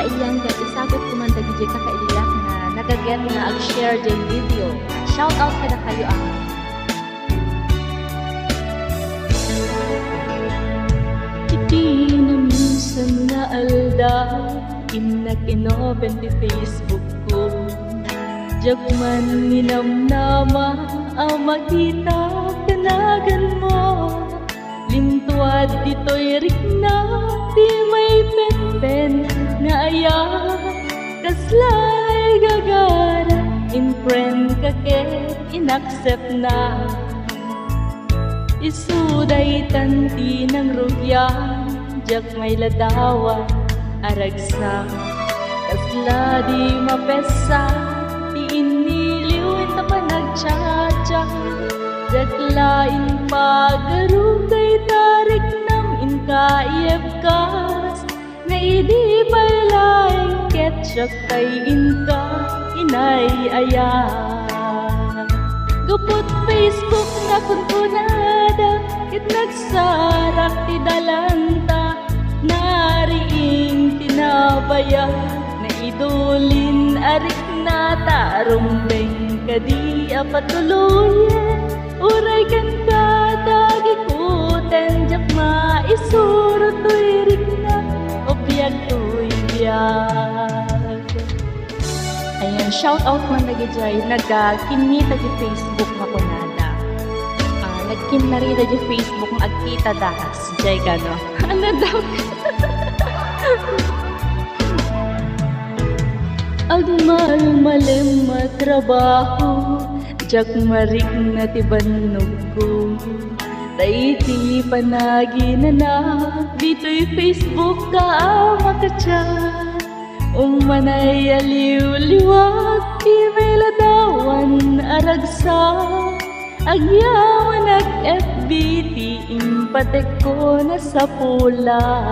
kakailan kat isabot ko man dagi jay kakailan na nagaget na ag-share jay video. Shout out kada kayo ang iti na minsan na alda inak inopen di Facebook ko. Jagman ninamnama ang makita kanagan mo. Limtuad dito'y rikna di may pen na aya. Kaslay gagara in friend kaket inaccept na. Isuday tanti ng rugyan jak may ladawan aragsa. Kasla di mapesa iniliwin na pa nagtsatsa. Jaglain pagarugay tarik nam inkaiyep kas. Na idi palaing ketchup kay inka inay aya. Gupot Facebook na kunkunada kit nagsarak ti dalanta. Nariing tinabaya na idulin arik na tarumbeng kadi apatuloyen. Uray kan katag ikuten jak maisuro to'y rikna obiyag to'y biyag. Ayan, shout out man lagi jay nagkinita di Facebook na kunada. Nagkinarita di Facebook agkita dahas jay gano. Ano daw? Agmal-malim matrabaho jak marik na tibanog ko. Daiti panagi na na dito'y Facebook ka makachat. Umanay aliw-liwat email adawan aragsa. Agyawan ag-FB tiing patek ko na sa pula.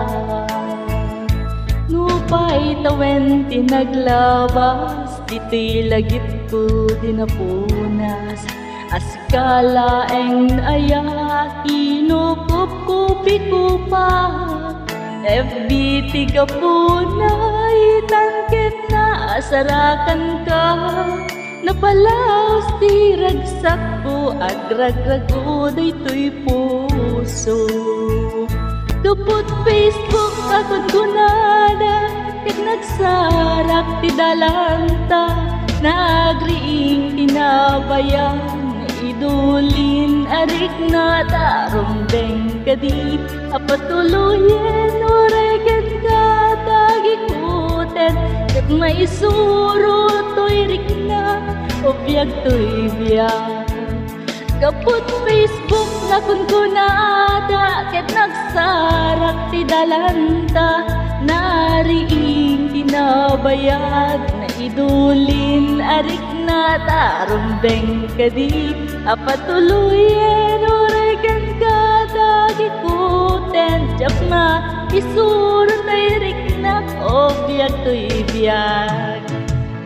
Nupay tawen tinaglabas dito'y lagip ko dinapunas. Askalaeng aya kinukup-kupi ko pa. FB tiga po na itangkit na asarakan ka. Napalaos ti ragsak ko agrag-rag ko daytoy puso. Kaput Facebook akong kunada ket nagsarak ti dalanta. Nagriing tinabayan na idulin arik na tarumbeng kadi apatuloyen uray ket katag ikuten ket maisuro to'y rikna obiyag to'y biyag. Kaput Facebook na kunkunada ket nagsarak ti dalanta. Nariing tinabayad na idulin arik na tarumbeng kadi apatuloyen uray ken katag ikuten jak maisuro to'y rikna obiyag to'y biyag.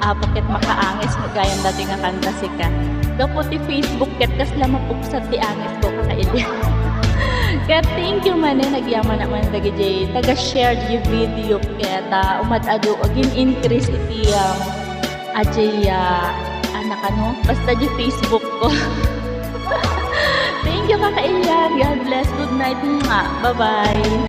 Bakit makaangis mo gayang dati nga kanta sika. Kapot ti Facebook ket kasla mapuksat ti angis ko kakaili. Kaya thank you man nagyaman naman dagi jay taga-share di video ket umadado agin increase iti ajay anak ano basta di Facebook ko. Thank you kakailan. God bless. Good night nga. Bye bye.